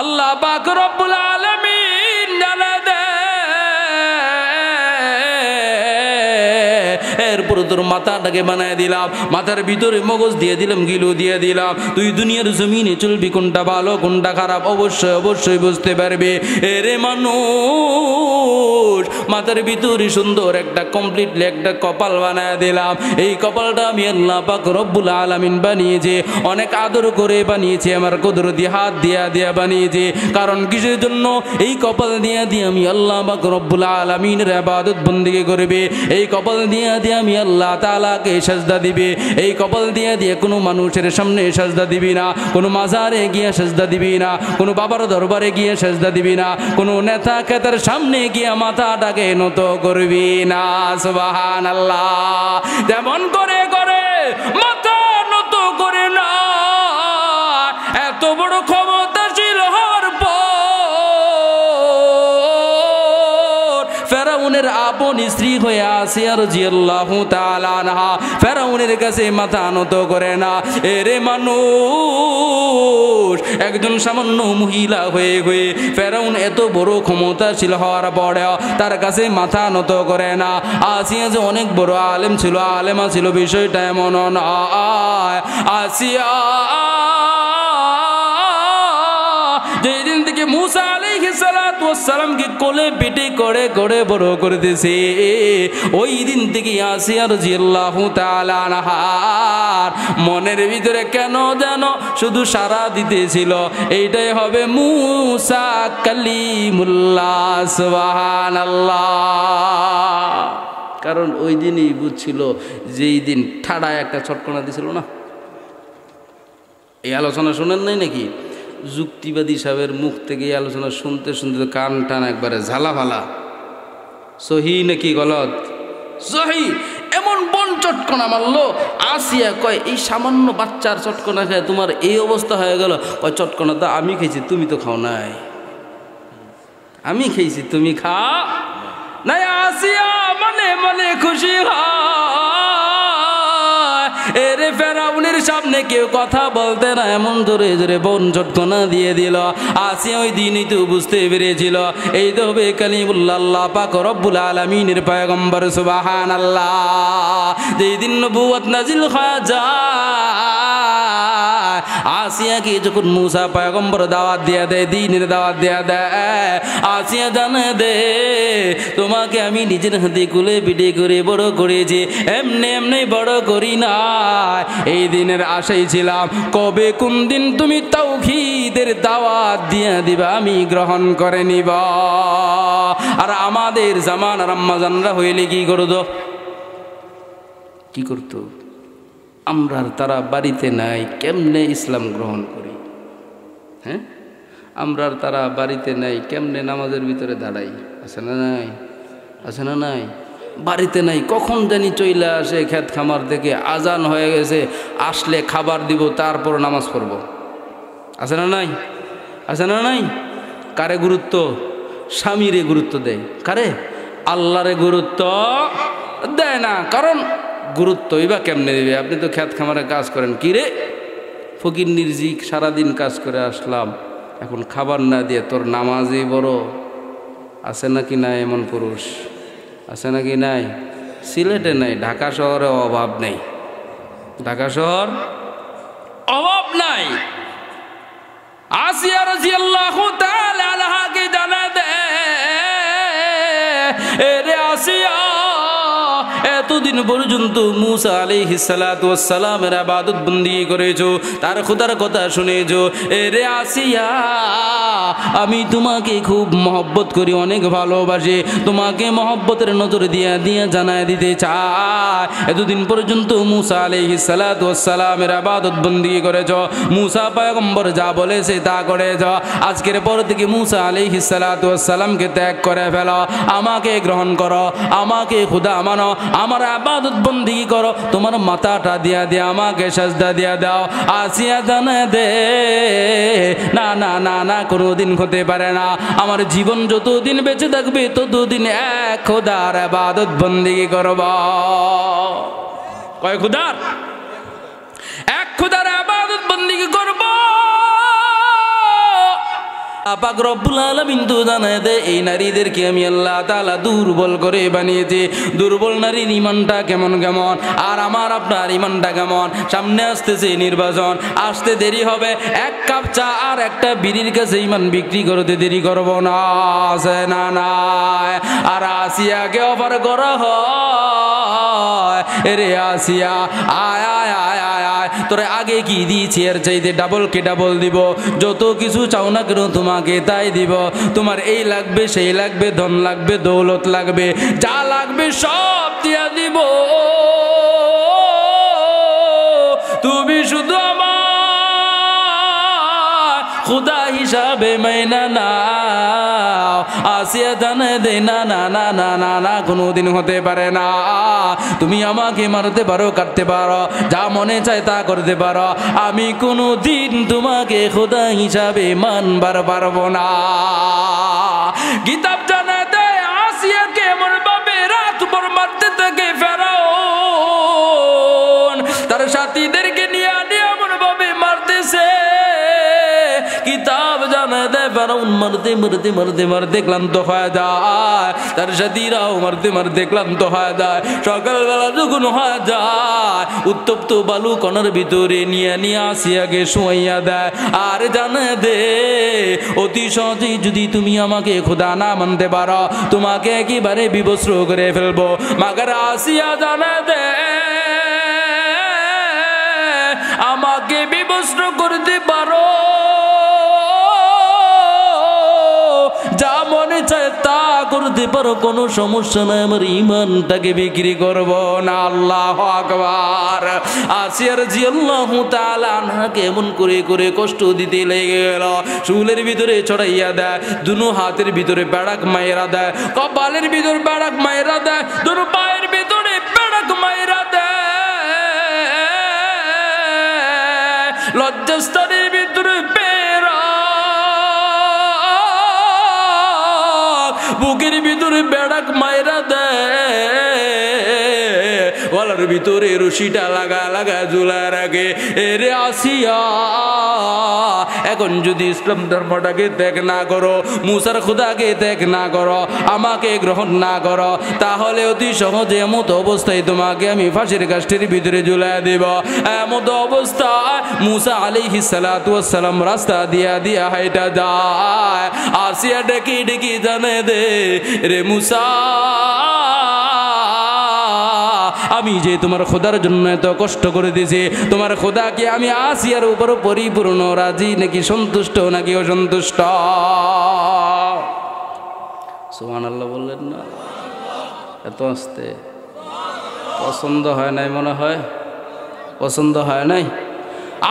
আল্লাহ পাক রব্বুল আলামিন জানা দে এরপর তোর মাথাটাকে বানায় দিলাম, মাথার ভিতরে মগজ দিয়ে দিলাম, গিলু দিয়ে দিলাম। তুই দুনিয়ার জমিনে চলবি, কোনটা ভালো কোনটা খারাপ অবশ্যই অবশ্যই বুঝতে পারবে। এরে মানুষ, মাথার ভিতরে সুন্দর একটা কমপ্লিটলি একটা কপাল বানায় দিলাম। এই কপালটা আমি আল্লাহ পাক রব্বুল আলামিন বানিয়েছে, অনেক আদর করে বানিয়েছে, আমার কুদরতি হাত দিয়া বানিয়েছে। কারণ কিসের জন্য? এই কপাল দিয়ে আমি আল্লাহ পাক রব্বুল আলামিনের ইবাদত বন্দেগী করবে। এই কপাল দিয়ে আমি আল্লাহ তাআলাকে সাজদা দিবে। এই কপাল দিয়ে কোনো মানুষের সামনে সাজদা দিবি না, কোনো মাজারে গিয়ে সাজদা দিবি না, কোনো বাবার দরবারে গিয়ে সাজদা দিবি না, কোনো নেতা খেতার সামনে গিয়ে মাথাটাকে নত করবি না। সুবহানাল্লাহ। যেমন করে মাথা নত করে না, এত বড় ক্ষমতাশীল হওয়ার পর ফেরাউনের আপন স্ত্রী হয়ে আসিয়া রাদিয়াল্লাহু তাআলা আনহা ফেরাউনের কাছে মাথা নত করে না। এরে মানুষ, একজন সামান্য মহিলা হয়ে ফেরাউন এত বড় ক্ষমতাশীল হওয়ার পরেও তার কাছে মাথা নত করে না। আসিয়া যে অনেক বড় আলেম ছিল, আলেমা ছিল, বিষয়টা এমন নয়। আসিয়া যেদিন থেকে মুসা আলাইহিস সালাতু ওয়াস সালামকে কোলে পিঠে করে বড় করে দিয়েছে, ওই দিন থেকে আসিয়া রাদিয়াল্লাহু তাআলা আনহার মনের ভিতরে কেন যেন শুধু সারা দিতেছিল, এইটাই হবে মুসা কালিমুল্লাহ। সুবহানাল্লাহ। কারণ ওই দিনই বুঝছিল, যেই দিন ঠাড়ায় একটা ছটকনা দিছিল না। এই আলোচনা শোনেন নাই নাকি? যুক্তিবাদী সাহেবের মুখ থেকে এই আলোচনা শুনতে শুনতে কান টান একবারে ঝালাফালা। সহি নাকি গলত? সহি। এমন বন চটকনা মারলো, আসিয়া কয় এই সামান্য বাচ্চার চটকনা খায় তোমার এই অবস্থা হয়ে গেল। কয় চটকনা তো আমি খেয়েছি, তুমি তো খাও নাই। আমি খেয়েছি, তুমি খাও নাই। আসিয়া মনে মনে খুশি এরে ফেরাউনের সামনে কেউ কথা বলতে না, এমন জোরে জোরে বন চটকনা দিয়ে দিল। আসিয়া ওই দিনই তো বুঝতে পেরেছিল এই তো হবে কালিমুল্লাহ, আল্লাহ পাক রব্বুল আলামিনের পয়গম্বর। সুবহানাল্লাহ। যেই দিন নবুয়ত নাজিল হয়ে যায়, আসিয়াকে যখন মুসা পয়গম্বর দাওয়াত দিয়ে দেয়, দ্বীনের দাওয়াত দিয়ে দেয়, আসিয়া জানে দে তোমাকে আমি নিজের হাতে কুলে পিঠে করে বড় করেছি, এমনি বড় করি না। এই দিনের আশাই ছিলাম কবে কোন দিন তুমি তাওহীদের দাওয়াত দিয়ে দিবা, আমি গ্রহণ করে নিব। আর আমাদের জামানার আম্মাজানরা হইলে কি করতো? আমরা তারা বাড়িতে নাই, কেমনে ইসলাম গ্রহণ করি? হ্যাঁ, আমরা তারা বাড়িতে নাই, কেমনে নামাজের ভিতরে দাঁড়াই? আছে না নাই? আছে না নাই? বাড়িতে নাই, কখন জানি চইলা আসে ক্ষেত খামার থেকে, আজান হয়ে গেছে, আসলে খাবার দিব, তারপর নামাজ পড়ব। আছে না নাই? আছে না নাই? কারে গুরুত্ব? স্বামীরে গুরুত্ব দেয়। কারে? আল্লাহরে গুরুত্ব দেয় না। কারণ গুরুত্বই বা কেমনে দেবে? আপনি তো ক্ষেত খামারে কাজ করেন, কি রে ফকির নির্জিক সারাদিন কাজ করে আসলাম, এখন খাবার না দিয়ে তোর নামাজই বড়। আছে নাকি নাই এমন পুরুষ? আছে নাকি নাই? সিলেটে নাই, ঢাকা শহরে অভাব নেই। ঢাকা শহর অভাব নাই। আসিয়া রাদিয়াল্লাহু তাআলা আনহাকে জানা দে, এরে আসিয়া এতদিন পর্যন্ত মুসা আলাইহিস সালাতু ওয়াস সালামের ইবাদত বন্দেগী করেছো, তার খোদার কথা শুনেছো। এরে আসিয়া, আমি তোমাকে খুব মহব্বত করি, অনেক ভালোবাসি, তোমাকে মহব্বতের নজর দিয়ে জানায় দিতে চাই। এতদিন পর্যন্ত মুসা আলাইহিস সালাতু ওয়াস সালামের ইবাদত বন্দেগী করেছো, মুসা পয়গম্বর যা বলেছে তা করেছো। আজকের পর থেকে মুসা আলাইহিস সালাতু ওয়াস সালামকে ত্যাগ করে ফেলো, আমাকে গ্রহণ করো, আমাকে খোদা মানো, আমার ইবাদত বন্দেগী করো, তোমার মাথাটা দিয়া আমাকে সাজদা দিয়া দাও। আসিয়া জানে দে না না না না, কোনোদিন হতে পারে না। আমার জীবন যতদিন বেঁচে থাকবে ততদিন এক খোদার ইবাদত বন্দেগী করব। কয় খোদার? এক খোদার ইবাদত বন্দেগী করব। পাক রব্বুল আলামিন তো জানায় দে এই নারীদেরকে আমি আল্লাহ তাআলা দুর্বল করে বানিয়েছি। দুর্বল নারীর ঈমানটা কেমন কেমন, আর আমার আপনার ঈমানটা কেমন। সামনে আসতেছে নির্বাচন, আসতে দেরি হবে, এক কাপ চা আর একটা বিড়ির কাছে ঈমান বিক্রি করতে দেরি করব না, আছে না নাই? আর আসিয়াকে অফার করা হয়, এরে আসিয়া আয় আয় আয় আয় আয়, তোরে আগে কি দিয়েছি এর চাইতে ডাবল কে ডাবল দিব, যত কিছু চাও না কেন তোমাকে তাই দিব। তোমার এই লাগবে সেই লাগবে, ধন লাগবে দৌলত লাগবে, যা লাগবে সব দিয়া দিব, তুমি শুধু আমার খুদা হিসাবে মাইনা নাও। আসিয়া জানে দে না না না না না না, কোনোদিন হতে পারে না। তুমি আমাকে মারতে পারো, কাটতে পারো, যা মনে চায় তা করতে পারো, আমি কোনো দিন তোমাকে খোদা হিসাবে মানবার পারবো না। কিতাব জানা দেয় আসিয়াকে এমন ভাবে রাত ভর মারতে থাকে ফেরাউন, তার সাথীদেরকে নিয়ে এমন ভাবে মারতেছে। কিতাব জানা দেয় ফেরাউন মারতে মারতে মারতে মারতে ক্লান্ত হয়ে যায়, তার সাথীরাও মারতে মারতে ক্লান্ত হয়ে যায়। সকালবেলা যখন হয়ে যায়, উত্তপ্ত বালু কণার ভিতরে নিয়ে নিয়ে আসিয়াকে শুয়াইয়া দেয়, আর জানা দে অতি সহজেই যদি তুমি আমাকে খোদা না মানতে পারো, তোমাকে একেবারে বিবস্ত্র করে ফেলবো। মাগার আসিয়া জানা দে আমাকে বিবস্ত্র করতে পারো, যা মনে চায় তা করতে পারো, কোনো সমস্যা নাই, আমার ঈমানটাকে বিক্রি করব না। আল্লাহু আকবার। আসিয়া রাদিয়াল্লাহু তাআলা আনহাকে এমন করে করে কষ্ট দিতে লেগে গেল। চুলের ভিতরে ছড়াইয়া দেয়, দুনো হাতের ভিতরে বেড়াক মায়েরা দেয়, কপালের ভিতরে বেড়াক মায়েরা দেয়, দুনো পায়ের ভিতরে বেড়াক মায়েরা দেয়, লজ্জাস্থানের ভিতরে বুকের ভিতরে বেড়াক মায়েরা দেয়, গলার ভিতরে রশিটা লাগা লাগা ঝুলা রাখে। এরে আসিয়া, এখন যদি ইসলাম ধর্মটাকে ত্যাগ না করো, মুসার খুদাকে ত্যাগ না করো, আমাকে গ্রহণ না করো, তাহলে অতি সহজে এমত অবস্থায় তোমাকে আমি ফাঁসির কাষ্ঠের ভিতরে ঝুলাই দেব। এমত অবস্থায় মুসা আলাইহিস সালাতু ওয়াস সালাম রাস্তা দিয়া দিয়া হাইটা যায়। আসিয়া ডেকে ডেকে জানে দে, রে মুসা, আমি যে তোমার খোদার জন্য এত কষ্ট করে দিয়েছি, তোমার খোদাকে আমি আসিয়ার উপর পরিপূর্ণ রাজি নাকি সন্তুষ্ট নাকি অসন্তুষ্ট? সুবহানাল্লাহ বললেন না? এত আস্তে পছন্দ হয় নাই মনে হয়, পছন্দ হয় নাই।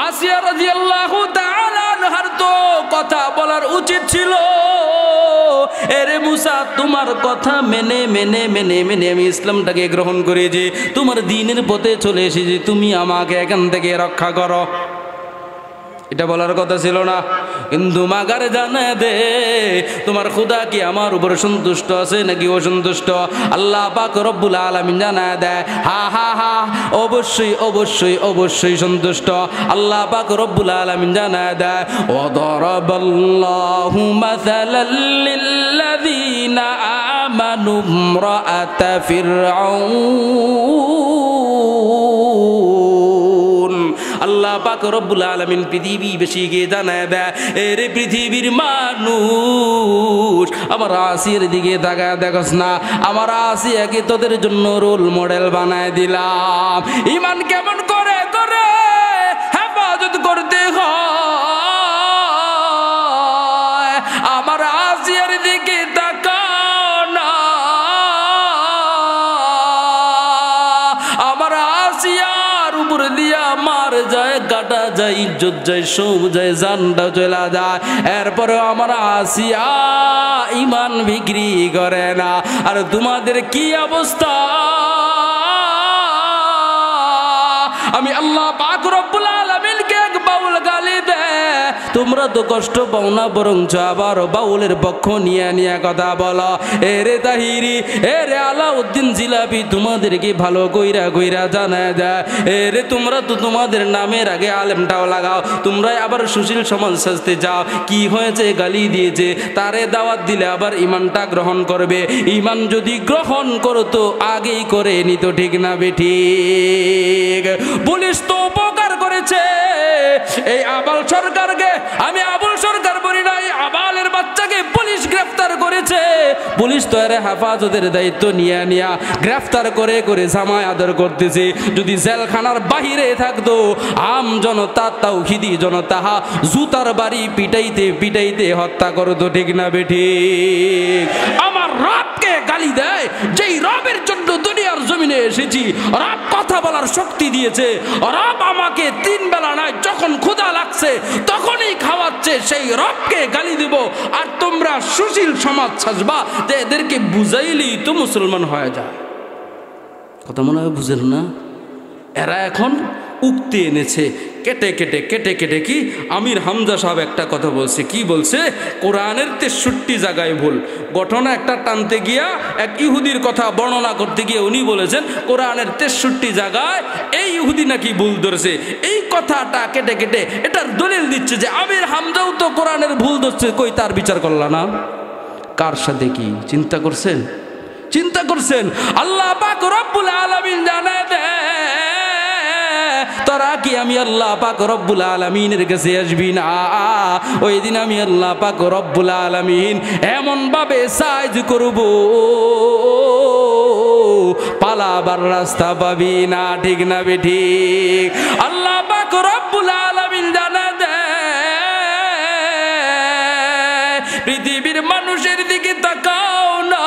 আসিয়া রাদিয়াল্লাহু তাআলা আনহার তো কথা বলার উচিত ছিল, এরে মুসা, তোমার কথা মেনে মেনে মেনে মেনে আমি ইসলামটাকে গ্রহণ করেছি, তোমার দ্বীনের পথে চলে এসেছি, তুমি আমাকে এখান থেকে রক্ষা করো। এটা বলার কথা ছিল না, কিন্তু মাগার জানা দে তোমার খোদা কি আমার উপর সন্তুষ্ট আছে নাকি অসন্তুষ্ট? আল্লাহ পাক রব্বুল আলামিন জানা দেয়, হা হা হা, অবশ্যই অবশ্যই অবশ্যই সন্তুষ্ট। আল্লাহ পাক রব্বুল আলামিন জানা দেয়, ওয়াদারাবাল্লাহু মাসালাল লিল্লাযীনা আমানু ইমরাআতা ফিরআউন। আল্লাহ পাক রব্বুল আলামিন পৃথিবী বেশিকে জানায় দেয়, এরে পৃথিবীর মানুষ, আমার আসিয়ার দিকে তাকায় দেখস না, আমার আসিয়াকে তোদের জন্য রোল মডেল বানায় দিলাম। ঈমান কেমন করে করে হেফাজত করতে হয়, আমার আসিয়ার দিকে তাকাও না। আমার আসিয়ার উপর দিয়া মার যায়, কাটা যায়, ইজ্জত যায়, সব যায়, জানটা চলে যায়, এরপরে আমার আসিয়া ঈমান বিক্রি করে না। আর তোমাদের কি অবস্থা? আমি আল্লাহ পাক রব্বুল আলামিনকে এক বাউল গালি দেয়, তোমরা তো কষ্ট পাও না, বরঞ্চ আবার বাউলের পক্ষ নিয়ে নিয়ে কথা বলো। এরে তাহিরি, এরে আলাউদ্দিন জিলাপি তোমাদেরকে ভালো কইরা কইরা জানা যায়। এরে তোমরা তো তোমাদের নামের আগে আলেমটাও লাগাও, তোমরা আবার সুশীল সমাজ সাজতে যাও। কি হয়েছে? গালি দিয়েছে, তারে দাওয়াত দিলে আবার ইমানটা গ্রহণ করবে। ইমান যদি গ্রহণ করতো আগেই করে নিত, ঠিক না বেঠিক? পুলিশ তো উপকার করেছে এই আবাল সরকারকে। আমি আবুল সরকার বলি না, এই আবালের বাচ্চাকে পুলিশ গ্রেফতার করেছে। পুলিশ তো এর হেফাজতের দায়িত্ব নিয়ে নিয়া গ্রেফতার করে করে জামায় আদর করতেছে। যদি জেলখানার বাহিরে থাকতো আম জনতা, তাওহীদি জনতা জুতার বাড়ি পিটাইতে পিটাইতে হত্যা করতো, ঠিক না বেঠিক? আমার রবকে গালি দেয়, যেই রবের জন্য দুনিয়ার জমিনে এসেছি। রব কথা বলার শক্তি দিয়েছে, রব আমাকে 3 বেলা নয়, যখন ক্ষুধা লাগছে তখনই খাওয়াচ্ছে, সেই রবকে গালি দিব। আর তোমরা সুশীল সমাজ সাজবা যে এদেরকে বুঝাইলেই তো মুসলমান হয়ে যায়। কথা মনে হয় বুঝেন না? এরা এখন উক্তি এনেছে কেটে কেটে কেটে কেটে। কি আমির হামজা সাহেব একটা কথা বলছে, কি বলছে? কোরআনের 63 জায়গায় ভুল। ঘটনা একটা টানতে গিয়া এক ইহুদির কথা বর্ণনা করতে গিয়ে উনি বলেছেন কোরআনের 63 জায়গায় এই ইহুদি নাকি ভুল ধরছে। এই কথাটা কেটে কেটে এটার দলিল দিচ্ছে যে আমির হামজাও তো কোরআনের ভুল ধরছে। কই তার বিচার করলা না? কার সাথে কি চিন্তা করছেন? চিন্তা করছেন? আল্লাহ পাক রব্বুল আলামিন জানায় দেয়, তোরা কি আমি আল্লাহ পাক রব্বুল আলামিনের কাছে আসবি না? ওই দিন আমি আল্লাহ পাক রব্বুল আলামিন এমন ভাবে সাইজ করব পালাবার রাস্তা পাবি না, ঠিক না বেঠিক? আল্লাহ পাক রব্বুল আলামিন জানা দেয় পৃথিবীর মানুষের দিকে তাকাও না,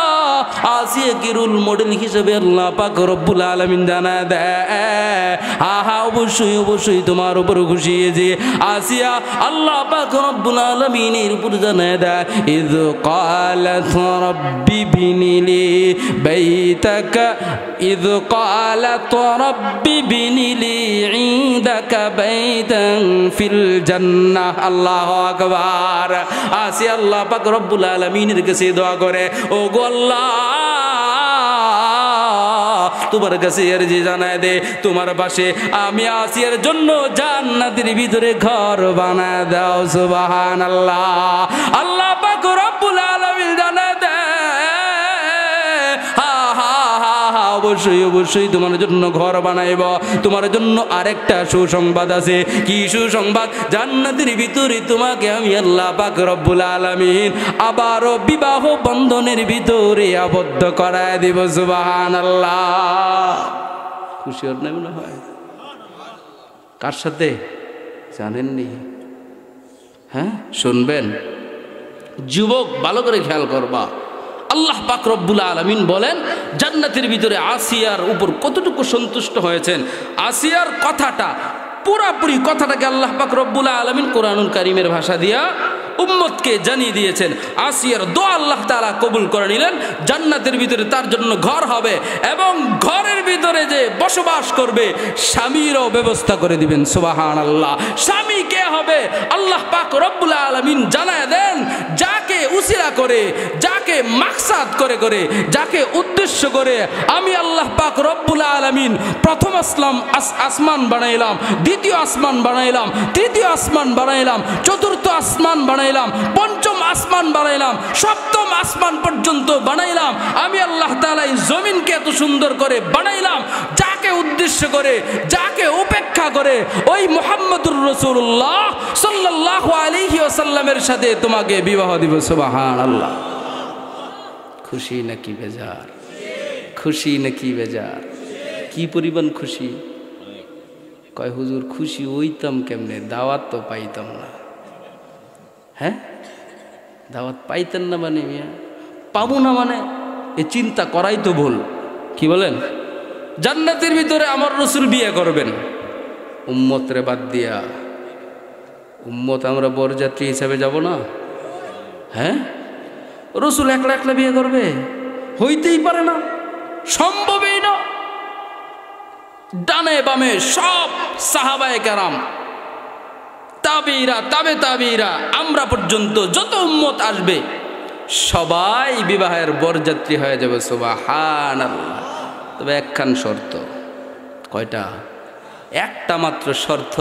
আসিয়া কি রোল মডেল হিসেবে আল্লাহ পাক রব্বুল আলামিন জানা দেয়। হা অবশ্যই অবশ্যই তোমার উপর খুশি যে আসিয়া আল্লাহ পাক রব্বুল আলামিনের উপর জানা দেয়, ইয ক্বালাত রাব্বি বিনিলি বাইতাকা, ইয ক্বালাত রাব্বি বিনিলি ইনদাকা বাইতান ফিল জান্নাহ। আল্লাহু আকবার। আসিয়া আল্লাহ পাক রব্বুল আলামিনের কাছে দোয়া করে, ও গো আল্লাহ, তোমার কাছে আরজি জানায় দে, তোমার পাশে আমি আসিয়ার জন্য জান্নাতের ভিতরে ঘর বানায় দাও। সুবহানাল্লাহ। আল্লাহ পাক রব্বুল আলামিন জানায় দে, অবশ্যই অবশ্যই তোমার জন্য ঘর বানাইব। তোমার জন্য আরেকটা সুসংবাদ আছে। কি সুসংবাদ? জান্নাতের ভিতরে তোমাকে আমি আল্লাহ পাক রব্বুল আলামিন আবারও বিবাহ বন্ধনের ভিতরে আবদ্ধ করায় দিব। সুবহানাল্লাহ। খুশি হন না মনে হয়? কার সাথে জানেননি? হ্যাঁ, শুনবেন যুবক, ভালো করে খেয়াল করবা। আল্লাহ পাক রব্বুল আলামিন বলেন জান্নাতের ভিতরে আসিয়ার উপর কতটুকু সন্তুষ্ট হয়েছেন। আসিয়ার কথাটা, পুরাপুরি কথাটাকে আল্লাহ পাক রব্বুল আলামিন কোরআনুল কারীমের ভাষা দিয়া উম্মতকে জানিয়ে দিয়েছেন। আসিয়ার দোয়া আল্লাহ তাআলা কবুল করে নিলেন। জান্নাতের ভিতরে তার জন্য ঘর হবে এবং ঘরের ভিতরে যে বসবাস করবে স্বামীরও ব্যবস্থা করে দিবেন। সুবহানাল্লাহ। স্বামী কে হবে? আল্লাহ পাক রব্বুল আলামিন জানায় দেন, যাকে উসিলা করে, যাকে মাকসাদ করে করে, যাকে উদ্দেশ্য করে আমি আল্লাহ পাক রব্বুল আলামিন প্রথম আসমান বানাইলাম, দ্বিতীয় আসমান বানাইলাম, তৃতীয় আসমান বানাইলাম, চতুর্থ আসমান বানাইলাম, পঞ্চম আসমান বানাইলাম, সপ্তম আসমান পর্যন্ত বানাইলাম। আমি আল্লাহ তাআলা এই জমিনকে এত সুন্দর করে বানাইলাম, যাকে উদ্দেশ্য করে, যাকে উপেক্ষা করে ওই মুহাম্মদুর রাসূলুল্লাহ সাল্লাল্লাহু আলাইহি ওয়াসাল্লামের সাথে তোমাকে বিবাহ দিব। সুবহানাল্লাহ। খুশি নাকি বেজার? খুশি নাকি বেজার? কি পরিমাণ খুশি? কয় হুজুর খুশি হইতাম কেমনে? দাওয়াত তো পাইতাম না। হ্যাঁ, দাওয়াত পাইতেন না মানে মিয়া পাবো না মানে এ চিন্তা করাই তো ভুল। কি বলেন? জান্নাতের ভিতরে আমার রাসূল বিয়ে করবেন, উম্মত রে বাদ দিয়া। উম্মত আমরা বরযাত্রী হিসাবে যাব না? হ্যাঁ, রাসূল একলা একলা বিয়ে করবে? হইতেই পারে না, সম্ভবই না। ডানে বামে সব সাহাবায়ে কেরাম, তাবিরা তাবে তাবিরা, আমরা পর্যন্ত যত উম্মত আসবে সবাই বিবাহের বরযাত্রী হয়ে যাবে। সুবহানাল্লাহ। তবে একখান শর্ত। কয়টা? একটা মাত্র শর্ত,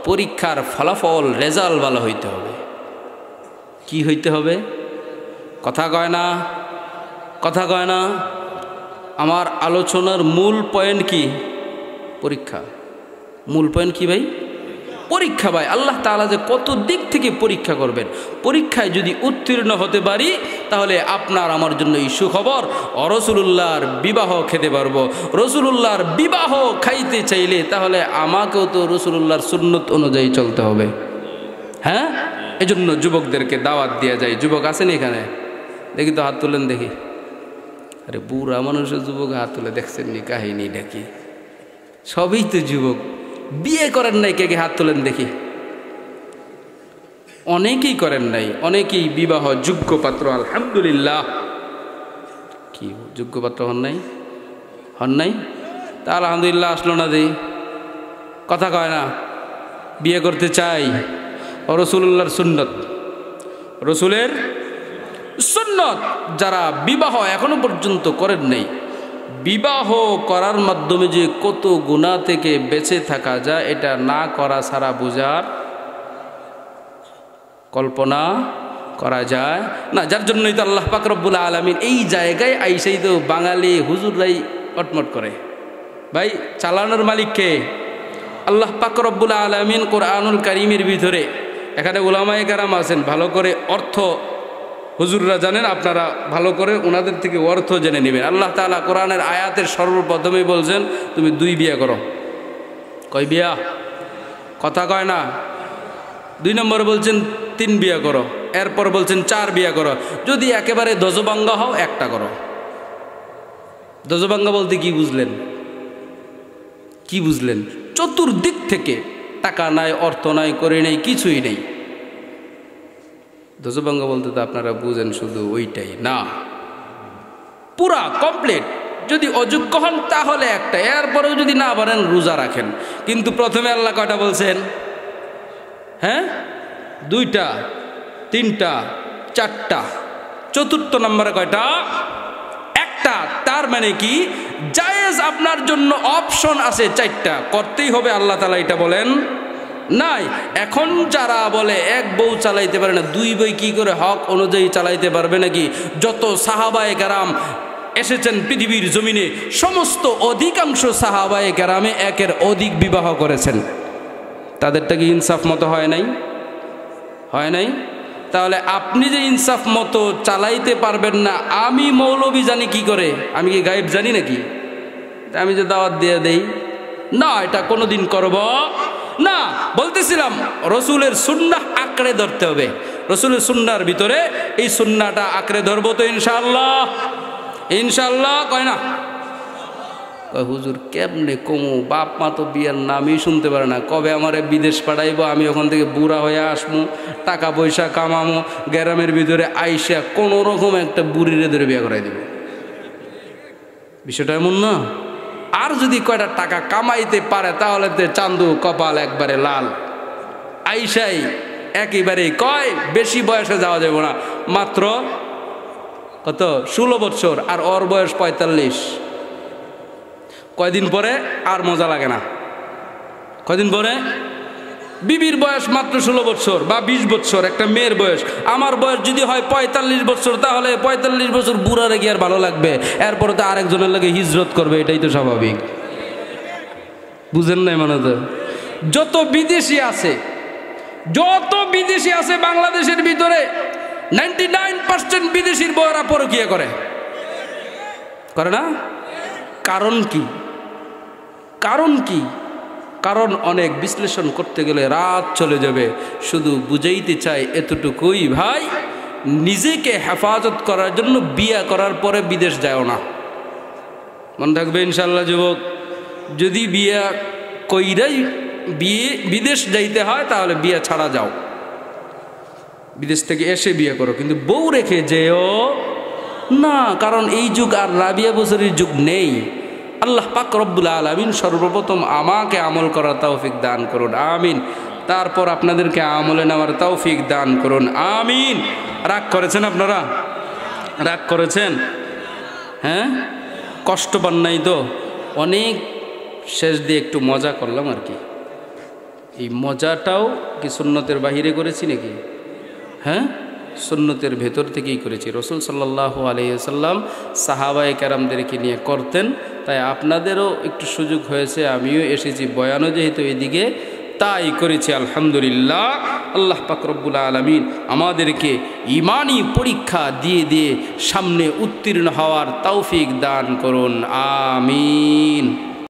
পরীক্ষার ফলাফল রেজাল্ট ভালো হইতে হবে। কি হইতে হবে? কথা কয় না, কথা কয় না। আমার আলোচনার মূল পয়েন্ট কি? পরীক্ষা। মূল পয়েন্ট কি ভাই? পরীক্ষা ভাই। আল্লাহ তাআলা যে কত দিক থেকে পরীক্ষা করবেন। পরীক্ষায় যদি উত্তীর্ণ হতে পারি তাহলে আপনার আমার জন্য এই সুখবর, রাসূলুল্লাহর বিবাহ খেতে পারবো। রাসূলুল্লাহর বিবাহ খাইতে চাইলে তাহলে আমাকেও তো রাসূলুল্লাহর সুন্নত অনুযায়ী চলতে হবে। হ্যাঁ, এজন্য যুবকদেরকে দাওয়াত দেওয়া যায়। যুবক আছেন এখানে? দেখি তো হাত তুলেন দেখি। আরে বুড়া মানুষের যুবক হাত তুলে দেখছেন নি? কাহিনী দেখি, সবই তো যুবক। বিয়ে করেন নাই কে কে হাত তোলেন দেখি। অনেকেই করেন নাই, অনেকেই বিবাহ যোগ্য পাত্র। আলহামদুলিল্লাহ। কি যোগ্য পাত্র হন নাই? হন নাই? তা আলহামদুলিল্লাহ আসলো না দি, কথা কয় না। বিয়ে করতে চাই, রাসূলুল্লাহর সুন্নত, রাসূলের সুন্নত। যারা বিবাহ এখনো পর্যন্ত করেন নাই, বিবাহ করার মাধ্যমে যে কত গুনাহ থেকে বেঁচে থাকা যায় এটা না করা ছাড়া বোঝার কল্পনা করা যায় না। যার জন্যই তো আল্লাহ পাক রব্বুল আলামিন এই জায়গায় আইসাই তো বাঙালি হুজুররাই কটমট করে। ভাই চালানোর মালিক কে? আল্লাহ পাক রব্বুল আলামিন কোরআনুল কারীমের ভিতরে, এখানে উলামায়ে কেরাম আছেন, ভালো করে অর্থ হুজুররা জানেন, আপনারা ভালো করে ওনাদের থেকে অর্থ জেনে নেবেন। আল্লাহ তাআলা কোরআনের আয়াতের সর্বপ্রথমেই বলছেন তুমি 2 বিয়ে করো। কয় বিয়া? কথা কয় না। 2 নম্বরে বলছেন 3 বিয়ে করো, এরপর বলছেন 4 বিয়ে করো। যদি একেবারে দজবাঙ্গা হও একটা করো। দজবাঙ্গা বলতে কি বুঝলেন? কি বুঝলেন? চতুর্দিক থেকে টাকা নাই, অর্থ নাই, করে নেই, কিছুই নেই। দজবাঙ্গা বলতে তো আপনারা বুঝেন শুধু ওইটাই না, পুরা কমপ্লিট। যদি অযোগ্য হন তাহলে একটা, এরপরেও যদি না পারেন রোজা রাখেন। কিন্তু প্রথমে আল্লাহ কয়টা বলছেন? হ্যাঁ, 2টা, 3টা, 4টা। চতুর্থ নম্বরে কয়টা? একটা। তার মানে কি জায়েজ আপনার জন্য অপশন আছে 4টা, করতেই হবে। আল্লাহ তাআলা এটা বলেন নাই। এখন যারা বলে এক বউ চালাইতে পারে না, 2 বই কি করে হক অনুযায়ী চালাইতে পারবে নাকি? যত সাহাবায়ে কেরাম এসেছেন পৃথিবীর জমিনে, সমস্ত অধিকাংশ সাহাবায়ে কেরামে একের অধিক বিবাহ করেছেন। তাদেরটা কি ইনসাফ মতো হয় নাই? হয় নাই? তাহলে আপনি যে ইনসাফ মতো চালাইতে পারবেন না, আমি মৌলবি জানি কি করে? আমি কি গায়েব জানি নাকি? আমি যে দাওয়াত দিয়ে দেই না, এটা কোনোদিন করব না। বলতেছিলাম রসুলের সুন্নাহ আঁকড়ে ধরতে হবে। রসুলের সুন্নাহর ভিতরে এই সুন্নাহটা আঁকড়ে ধরবো তো ইনশাআল্লাহ। ইনশাআল্লাহ কয় না? কয় হুজুর কেমনে কমু, বাপ মা তো বিয়ের নামই শুনতে পারে না। কবে আমারে বিদেশ পাঠাইবো, আমি ওখান থেকে বুড়া হয়ে আসবো, টাকা পয়সা কামামো, গ্রামের ভিতরে আইসা কোনো রকম একটা বুড়িরে ধরে বিয়ে করাই দিব। বিষয়টা এমন না। আর যদি কয়টা টাকা কামাইতে পারে তাহলে তো চান্দু কপাল একবারে লাল। আইসাই একেবারে কয় বেশি বয়সে যাওয়া যাবে না, মাত্র কত 16 বছর, আর ওর বয়স 45। কয়দিন পরে আর মজা লাগে না। কয়দিন পরে বিবির বয়স মাত্র 16 বছর বা 20 বছর, একটা মেয়ের বয়স। আমার বয়স যদি হয় 45 বছর, তাহলে 45 বছর বুড়া রেখে আর ভালো লাগবে। এরপরে তো আরেকজনের লাগে হিজরত করবে, এটাই তো স্বাভাবিক। বুঝেন নাই মানে? তো যত বিদেশি আছে বাংলাদেশের ভিতরে 99% বিদেশির বউরা পরকীয়া করে না? কারণ কি? কারণ কি? কারণ অনেক বিশ্লেষণ করতে গেলে রাত চলে যাবে। শুধু বুঝাইতে চাই এতটুকুই, ভাই নিজেকে হেফাজত করার জন্য বিয়ে করার পরে বিদেশ যাও না। মনে থাকবে ইনশাল্লাহ যুবক, যদি বিয়ে কইরাই বিদেশ যাইতে হয় তাহলে বিয়ে ছাড়া যাও, বিদেশ থেকে এসে বিয়ে করো, কিন্তু বউ রেখে যেও না। কারণ এই যুগ আর রাবিয়া বছরের যুগ নেই। আল্লাহ পাক রব্বুল আলামিন সর্বপ্রথম আমাকে আমল করার তৌফিক দান করুন, আমিন। তারপর আপনাদেরকে আমলে নেওয়ার তৌফিক দান করুন, আমিন। রাগ করেছেন আপনারা? রাগ করেছেন? হ্যাঁ, কষ্ট পান নাই তো? অনেক শেষ দিয়ে একটু মজা করলাম আর কি। এই মজাটাও কি সুন্নতের বাহিরে করেছি নাকি? হ্যাঁ, সুন্নতের ভেতর থেকেই করেছি। রসুল সাল্লাল্লাহু আলাইহি ওয়াসাল্লাম সাহাবায়ে কেরামদেরকে নিয়ে করতেন, তাই আপনাদেরও একটু সুযোগ হয়েছে, আমিও এসেছি বয়ানও যেহেতু এদিকে, তাই করেছি আলহামদুলিল্লাহ। আল্লাহ পাক রব্বুল আলামিন আমাদেরকে ঈমানি পরীক্ষা দিয়ে দিয়ে সামনে উত্তীর্ণ হওয়ার তৌফিক দান করুন, আমিন।